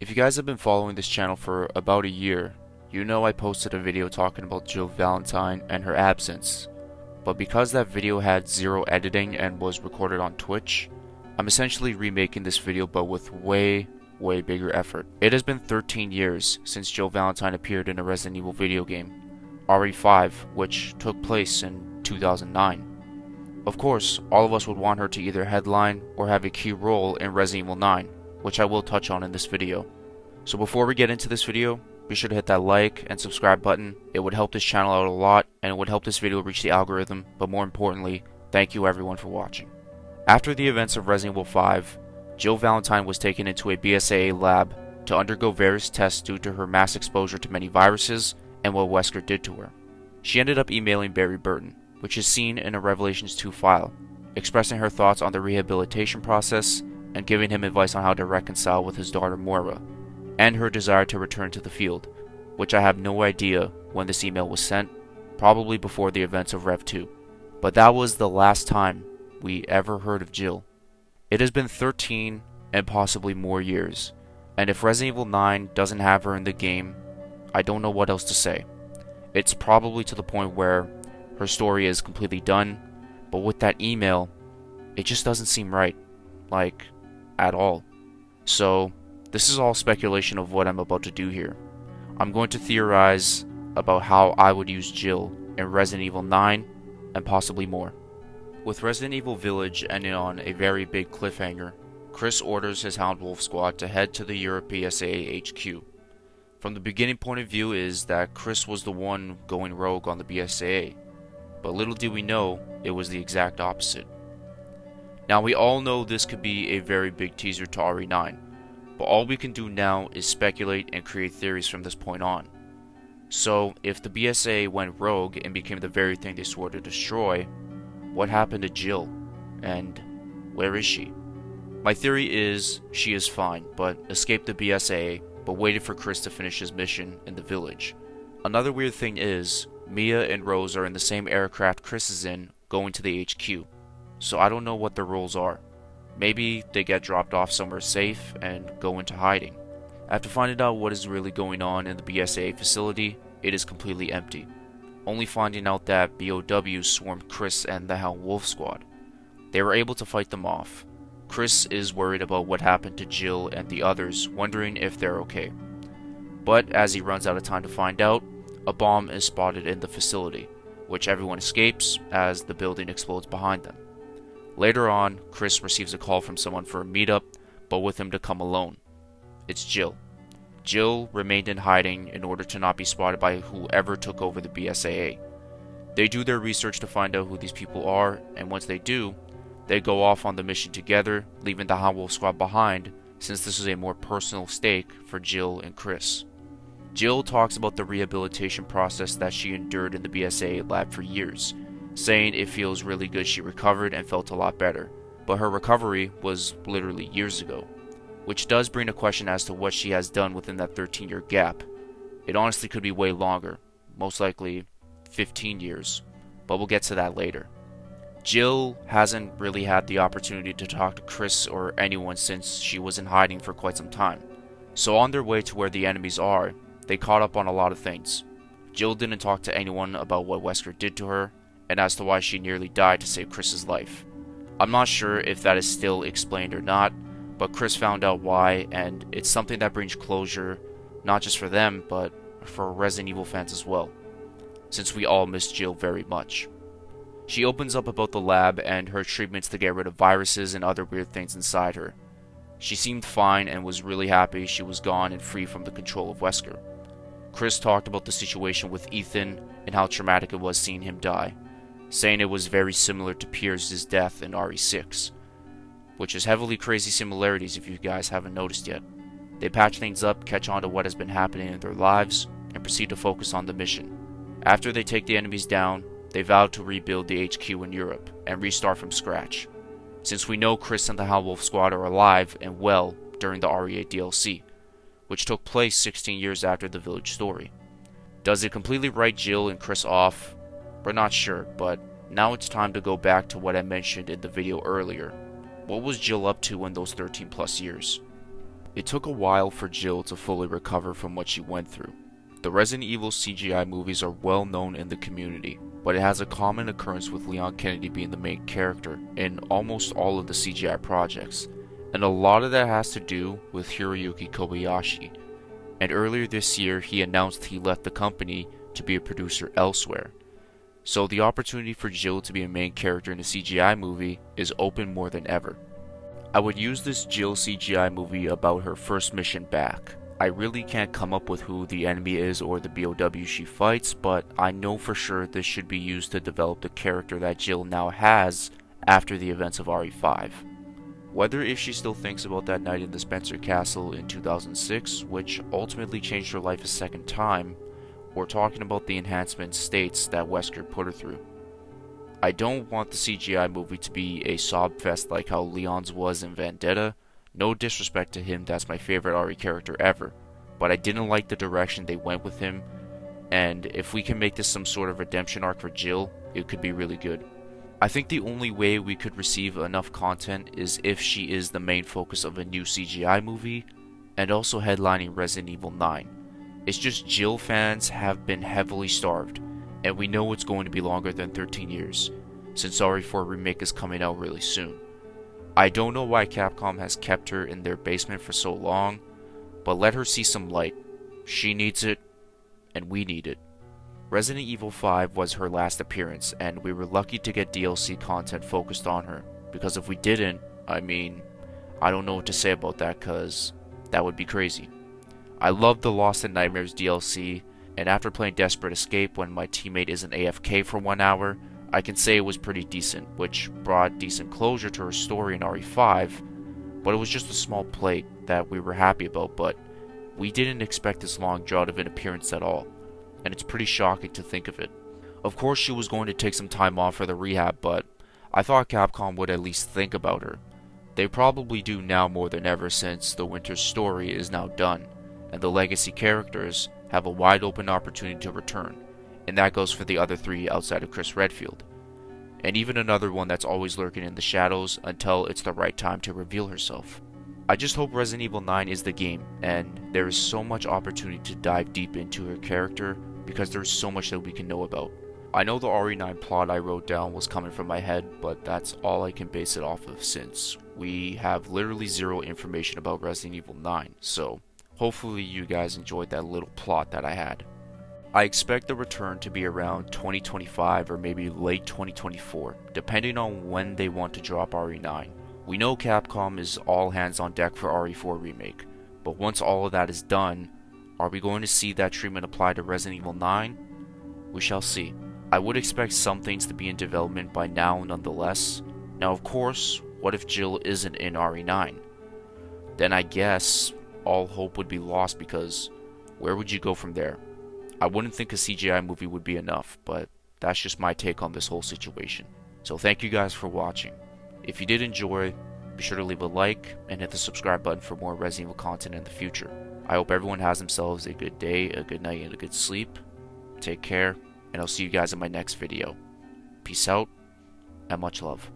If you guys have been following this channel for about a year, you know I posted a video talking about Jill Valentine and her absence. But because that video had zero editing and was recorded on Twitch, I'm essentially remaking this video but with way bigger effort. It has been 13 years since Jill Valentine appeared in a Resident Evil video game, RE5, which took place in 2009. Of course, all of us would want her to either headline or have a key role in Resident Evil 9, which I will touch on in this video. So before we get into this video, be sure to hit that like and subscribe button. It would help this channel out a lot, and it would help this video reach the algorithm, but more importantly, thank you everyone for watching. After the events of Resident Evil 5, Jill Valentine was taken into a BSAA lab to undergo various tests due to her mass exposure to many viruses and what Wesker did to her. She ended up emailing Barry Burton, which is seen in a Revelations 2 file, expressing her thoughts on the rehabilitation process and giving him advice on how to reconcile with his daughter Moira, and her desire to return to the field, which I have no idea when this email was sent, probably before the events of Rev 2. But that was the last time we ever heard of Jill. It has been 13 and possibly more years, and if Resident Evil 9 doesn't have her in the game, I don't know what else to say. It's probably to the point where her story is completely done, but with that email, it just doesn't seem right, like, at all. So, this is all speculation of what I'm about to do here. I'm going to theorize about how I would use Jill in Resident Evil 9 and possibly more. With Resident Evil Village ending on a very big cliffhanger, Chris orders his Hound Wolf squad to head to the Europe BSAA HQ. From the beginning point of view is that Chris was the one going rogue on the BSAA, but little do we know it was the exact opposite. Now we all know this could be a very big teaser to RE9, but all we can do now is speculate and create theories from this point on. So, if the BSAA went rogue and became the very thing they swore to destroy, what happened to Jill? And where is she? My theory is she is fine, but escaped the BSAA, but waited for Chris to finish his mission in the village. Another weird thing is, Mia and Rose are in the same aircraft Chris is in, going to the HQ. So I don't know what their roles are. Maybe they get dropped off somewhere safe and go into hiding. After finding out what is really going on in the BSAA facility, it is completely empty. Only finding out that BOWs swarmed Chris and the Hound Wolf squad. They were able to fight them off. Chris is worried about what happened to Jill and the others, wondering if they're okay. But as he runs out of time to find out, a bomb is spotted in the facility, which everyone escapes as the building explodes behind them. Later on, Chris receives a call from someone for a meetup, but with him to come alone. It's Jill. Jill remained in hiding in order to not be spotted by whoever took over the BSAA. They do their research to find out who these people are, and once they do, they go off on the mission together, leaving the Hound Wolf squad behind, since this is a more personal stake for Jill and Chris. Jill talks about the rehabilitation process that she endured in the BSAA lab for years, saying it feels really good she recovered and felt a lot better, but her recovery was literally years ago, which does bring a question as to what she has done within that 13-year gap. It honestly could be way longer, most likely 15 years, but we'll get to that later. Jill hasn't really had the opportunity to talk to Chris or anyone since she was in hiding for quite some time, so on their way to where the enemies are, they caught up on a lot of things. Jill didn't talk to anyone about what Wesker did to her, and as to why she nearly died to save Chris's life. I'm not sure if that is still explained or not, but Chris found out why, and it's something that brings closure, not just for them, but for Resident Evil fans as well, since we all miss Jill very much. She opens up about the lab and her treatments to get rid of viruses and other weird things inside her. She seemed fine and was really happy she was gone and free from the control of Wesker. Chris talked about the situation with Ethan and how traumatic it was seeing him die, saying it was very similar to Pierce's death in RE6, which is heavily crazy similarities if you guys haven't noticed yet. They patch things up, catch on to what has been happening in their lives, and proceed to focus on the mission. After they take the enemies down, they vow to rebuild the HQ in Europe and restart from scratch, since we know Chris and the Hound Wolf squad are alive and well during the RE8 DLC, which took place 16 years after the village story. Does it completely write Jill and Chris off? We're not sure, but now it's time to go back to what I mentioned in the video earlier. What was Jill up to in those 13 plus years? It took a while for Jill to fully recover from what she went through. The Resident Evil CGI movies are well known in the community, but it has a common occurrence with Leon Kennedy being the main character in almost all of the CGI projects, and a lot of that has to do with Hiroyuki Kobayashi. And earlier this year, he announced he left the company to be a producer elsewhere. So the opportunity for Jill to be a main character in a CGI movie is open more than ever. I would use this Jill CGI movie about her first mission back. I really can't come up with who the enemy is or the BOW she fights, but I know for sure this should be used to develop the character that Jill now has after the events of RE5. Whether if she still thinks about that night in the Spencer Castle in 2006, which ultimately changed her life a second time, or talking about the enhancement states that Wesker put her through. I don't want the CGI movie to be a sob fest like how Leon's was in Vendetta. No disrespect to him, that's my favorite RE character ever, but I didn't like the direction they went with him, and if we can make this some sort of redemption arc for Jill, it could be really good. I think the only way we could receive enough content is if she is the main focus of a new CGI movie, and also headlining Resident Evil 9. It's just Jill fans have been heavily starved, and we know it's going to be longer than 13 years, since RE4 Remake is coming out really soon. I don't know why Capcom has kept her in their basement for so long, but let her see some light. She needs it, and we need it. Resident Evil 5 was her last appearance, and we were lucky to get DLC content focused on her, because if we didn't, I don't know what to say about that, cause that would be crazy. I love the Lost in Nightmares DLC, and after playing Desperate Escape when my teammate isn't AFK for 1 hour, I can say it was pretty decent, which brought decent closure to her story in RE5, but it was just a small plate that we were happy about, but we didn't expect this long drought of an appearance at all, and it's pretty shocking to think of it. Of course she was going to take some time off for the rehab, but I thought Capcom would at least think about her. They probably do now more than ever since the Winter's story is now done, and the legacy characters have a wide open opportunity to return, and that goes for the other 3 outside of Chris Redfield, and even another one that's always lurking in the shadows until it's the right time to reveal herself. I just hope Resident Evil 9 is the game, and there is so much opportunity to dive deep into her character because there's so much that we can know about. I know the RE9 plot I wrote down was coming from my head, but that's all I can base it off of since we have literally zero information about Resident Evil 9, so hopefully you guys enjoyed that little plot that I had. I expect the return to be around 2025 or maybe late 2024, depending on when they want to drop RE9. We know Capcom is all hands on deck for RE4 Remake, but once all of that is done, are we going to see that treatment applied to Resident Evil 9? We shall see. I would expect some things to be in development by now nonetheless. Now of course, what if Jill isn't in RE9? Then I guess all hope would be lost because where would you go from there? I wouldn't think a CGI movie would be enough, but that's just my take on this whole situation. So thank you guys for watching. If you did enjoy, be sure to leave a like and hit the subscribe button for more Resident Evil content in the future. I hope everyone has themselves a good day, a good night, and a good sleep. Take care, and I'll see you guys in my next video. Peace out, and much love.